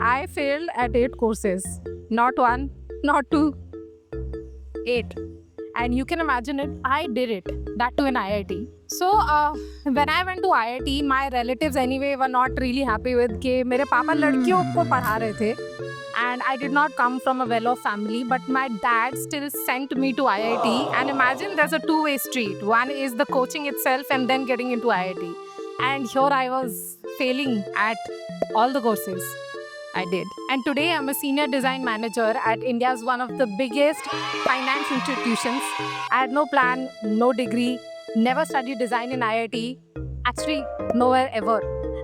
I failed at 8 courses. Not one, not two, 8. And you can imagine it, I did it, that too in IIT. So when I went to IIT, my relatives anyway were not really happy with कि मेरे पापा लड़कियों को पढ़ा रहे थे. And I did not come from a well-off family, but my dad still sent me to IIT. And imagine there's a two-way street. One is the coaching itself and then getting into IIT. And here I was failing at all the courses I did. And today I'm a senior design manager at India's one of the biggest finance institutions. I had no plan, no degree, never studied design in IIT, actually nowhere ever.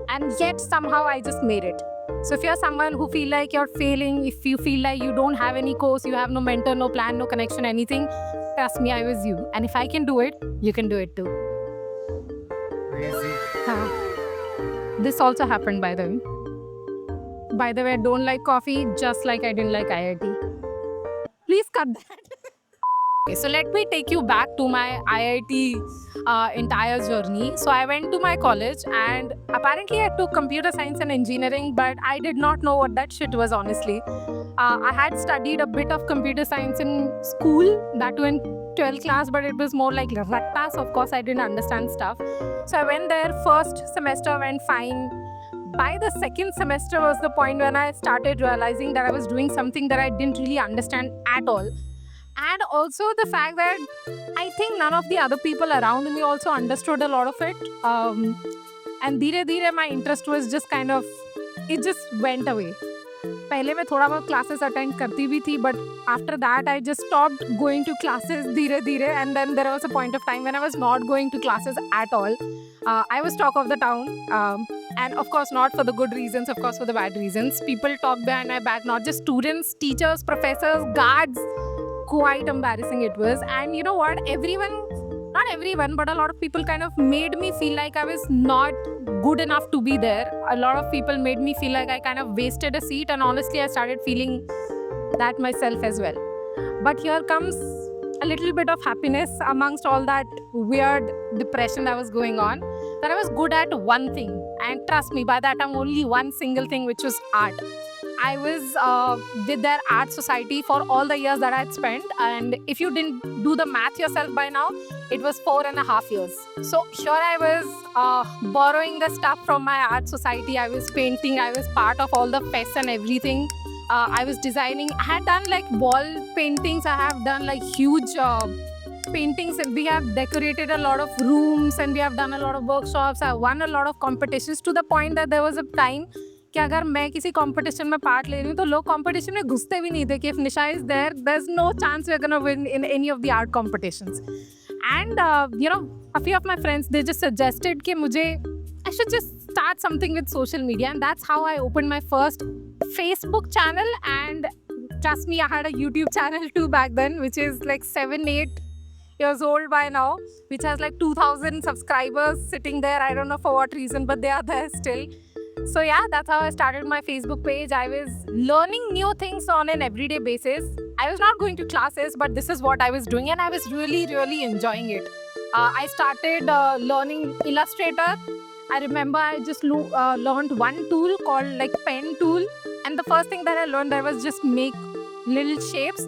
And yet somehow I just made it. So if you're someone who feel like you're failing, if you feel like you don't have any course, you have no mentor, no plan, no connection, anything, trust me, I was you. And if I can do it, you can do it too. Crazy. This also happened, by the way. By the way, I don't like coffee, just like I didn't like IIT. Please cut that. Okay, so let me take you back to my IIT entire journey. So I went to my college and apparently I took computer science and engineering, but I did not know what that shit was, honestly. I had studied a bit of computer science in school, that too in 12th class, but it was more like ratta, so of course I didn't understand stuff. So I went there, first semester went fine. By the second semester was the point when I started realizing that I was doing something that I didn't really understand at all. And also the fact that I think none of the other people around me also understood a lot of it. And धीरे धीरे my interest was just kind of, it just went away. पहले मैं थोड़ा बहुत classes attend करती भी थी, but after that I just stopped going to classes धीरे धीरे. And then there was a point of time when I was not going to classes at all. I was talk of the town, and of course not for the good reasons, of course for the bad reasons. People talk behind my back, not just students, teachers, professors, guards. Quite embarrassing it was. And you know what, not everyone, but a lot of people kind of made me feel like I was not good enough to be there. A lot of people made me feel like I kind of wasted a seat, and honestly I started feeling that myself as well. But here comes a little bit of happiness amongst all that weird depression that was going on, that I was good at one thing. And trust me, by that time only one single thing, which was art. I was with their art society for all the years that I had spent, and if you didn't do the math yourself by now, it was 4.5 years. So here I was borrowing the stuff from my art society. I was painting, I was part of all the fests and everything. I was designing. I had done like wall paintings. I have done like huge paintings, and we have decorated a lot of rooms, and we have done a lot of workshops. I won a lot of competitions, to the point that there was a time कि अगर मैं किसी competition में part ले रही हूँ तो लोग कंपटीशन में घुसते भी नहीं थे कि if Nisha is there, there's no chance we're gonna win in any of the art competitions. And a few of my friends, they just suggested कि I should just start something with social media, and that's how I opened my first Facebook channel. And trust me, I had a YouTube channel too back then, which is like 7-8 years old by now, which has like 2,000 subscribers sitting there. I don't know for what reason, but they are there still. So yeah, that's how I started my Facebook page. I was learning new things on an everyday basis. I was not going to classes, but this is what I was doing, and I was really, really enjoying it. I started learning Illustrator. I remember I just learned one tool called like pen tool, and the first thing that I learned there was just make little shapes.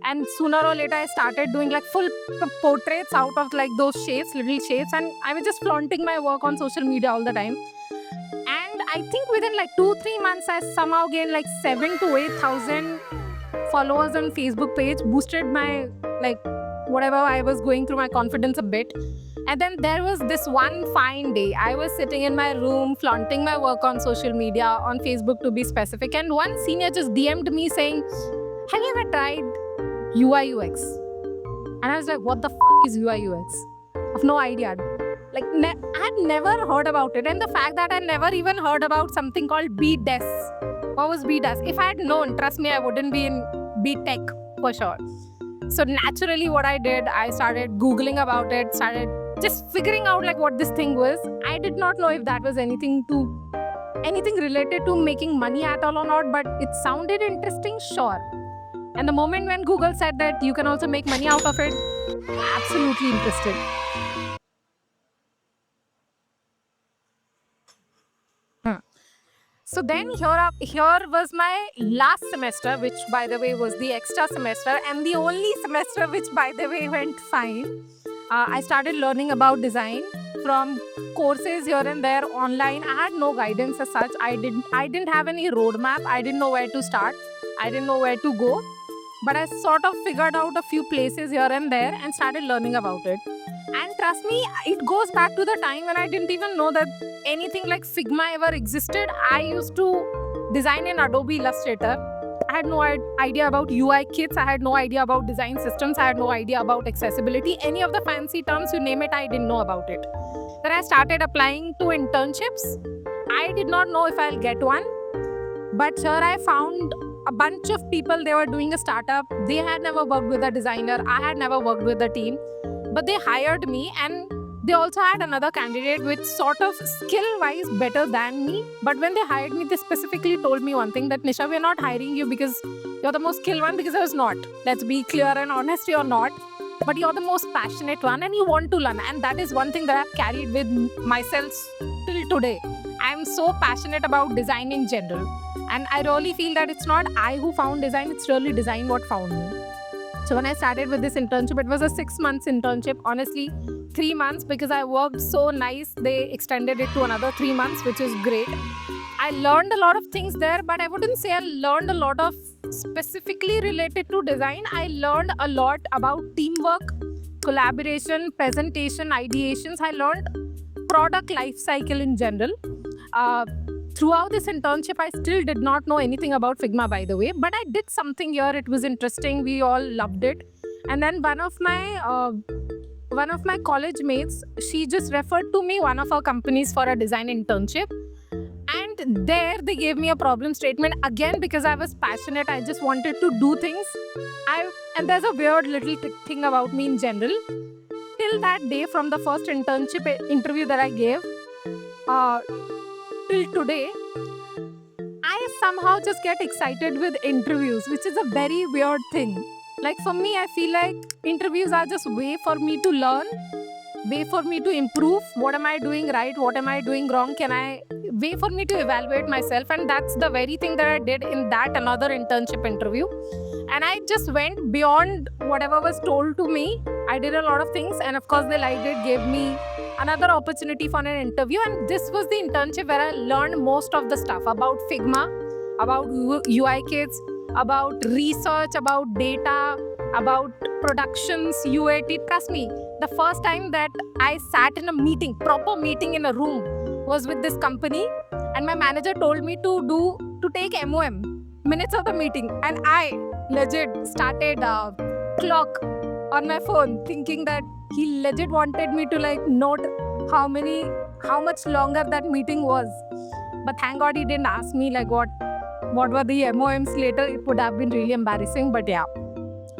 And sooner or later I started doing like full portraits out of like those shapes, little shapes, and I was just flaunting my work on social media all the time. And I think within like 2-3 months I somehow gained like 7,000 to 8,000 followers on Facebook page, boosted my like whatever I was going through, my confidence a bit. And then there was this one fine day, I was sitting in my room flaunting my work on social media, on Facebook to be specific, and one senior just DM'd me saying, have you ever tried UI UX? And I was like, what the is UI UX? I have no idea. Like, I had never heard about it. And the fact that I never even heard about something called BDES. What was BDES? If I had known, trust me, I wouldn't be in BTech for sure. So naturally what I did, I started Googling about it, started just figuring out like what this thing was. I did not know if that was anything related to making money at all or not, but it sounded interesting, sure. And the moment when Google said that you can also make money out of it, absolutely interested. So then here was my last semester, which by the way was the extra semester and the only semester which by the way went fine. I started learning about design from courses here and there online. I had no guidance as such. I didn't have any roadmap. I didn't know where to start. I didn't know where to go. But I sort of figured out a few places here and there and started learning about it. And trust me, it goes back to the time when I didn't even know that anything like Figma ever existed. I used to design in Adobe Illustrator. I had no idea about UI kits. I had no idea about design systems. I had no idea about accessibility. Any of the fancy terms, you name it, I didn't know about it. Then I started applying to internships. I did not know if I'll get one. But here I found a bunch of people. They were doing a startup. They had never worked with a designer. I had never worked with a team. But they hired me, and they also had another candidate which sort of skill-wise better than me. But when they hired me, they specifically told me one thing, that Nisha, we're not hiring you because you're the most skilled one, because I was not. Let's be clear and honest, you're not. But you're the most passionate one and you want to learn. And that is one thing that I've carried with myself till today. I'm so passionate about design in general. And I really feel that it's not I who found design, it's really design what found me. So when I started with this internship, it was a 6 months internship. Honestly, 3 months, because I worked so nice. They extended it to another 3 months, which is great. I learned a lot of things there, but I wouldn't say I learned a lot of specifically related to design. I learned a lot about teamwork, collaboration, presentation, ideations. I learned product life cycle in general. Throughout this internship, I still did not know anything about Figma, by the way, but I did something here. It was interesting. We all loved it. And then one of my college mates, she just referred to me one of our companies for a design internship. And there they gave me a problem statement again, because I was passionate. I just wanted to do things. And there's a weird little thing about me in general. Till that day, from the first internship interview that I gave, till today, I somehow just get excited with interviews, which is a very weird thing. Like for me, I feel like interviews are just a way for me to learn, way for me to improve. What am I doing right? What am I doing wrong? Way for me to evaluate myself. And that's the very thing that I did in that another internship interview. And I just went beyond whatever was told to me. I did a lot of things, and of course they liked it, gave me another opportunity for an interview. And this was the internship where I learned most of the stuff about Figma, about UI kits, about research, about data, about productions, UAT. Trust me, the first time that I sat in a meeting, proper meeting in a room, was with this company, and my manager told me to take MOM, minutes of the meeting, and I legit started clock on my phone, thinking that he legit wanted me to like note how much longer that meeting was. But thank God he didn't ask me like what were the MOMs later. It would have been really embarrassing, but yeah.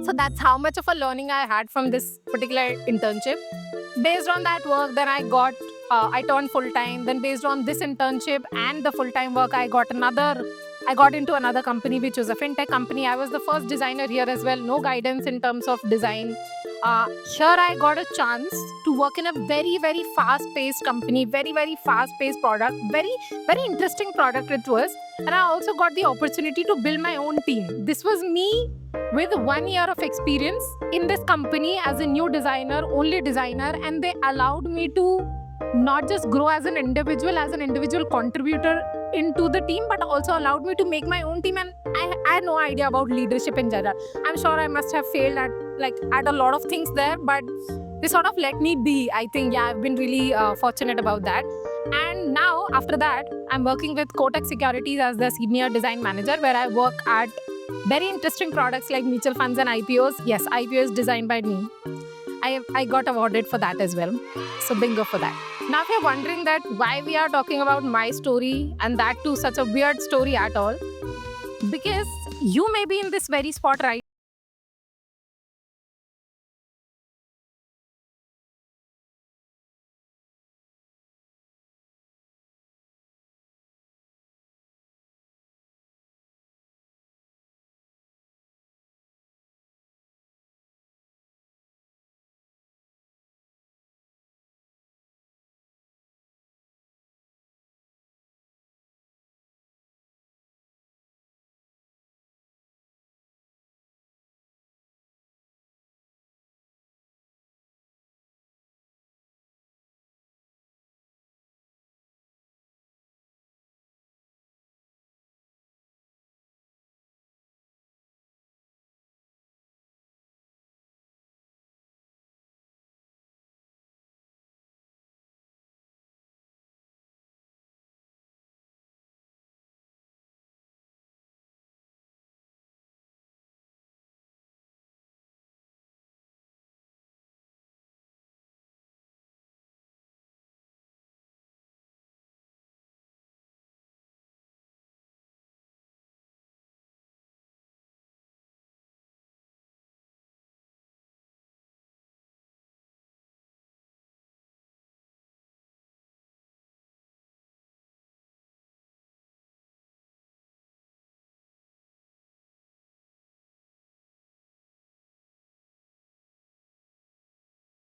So that's how much of a learning I had from this particular internship. Based on that work, then I turned full-time. Then based on this internship and the full-time work, I got into another company, which was a fintech company. I was the first designer here as well. No guidance in terms of design. Here I got a chance to work in a very, very fast-paced company, very, very fast-paced product, very, very interesting product it was. And I also got the opportunity to build my own team. This was me with 1 year of experience in this company as a new designer, only designer, and they allowed me to not just grow as an individual contributor into the team, but also allowed me to make my own team. And I had no idea about leadership in general. I'm sure I must have failed at a lot of things there, but they sort of let me be. I think, yeah, I've been really fortunate about that. And now, after that, I'm working with Kotak Securities as the senior design manager, where I work at very interesting products like mutual funds and IPOs. Yes, IPOs designed by me. I got awarded for that as well. So bingo for that. Now, if you're wondering that why we are talking about my story, and that too such a weird story at all, because you may be in this very spot right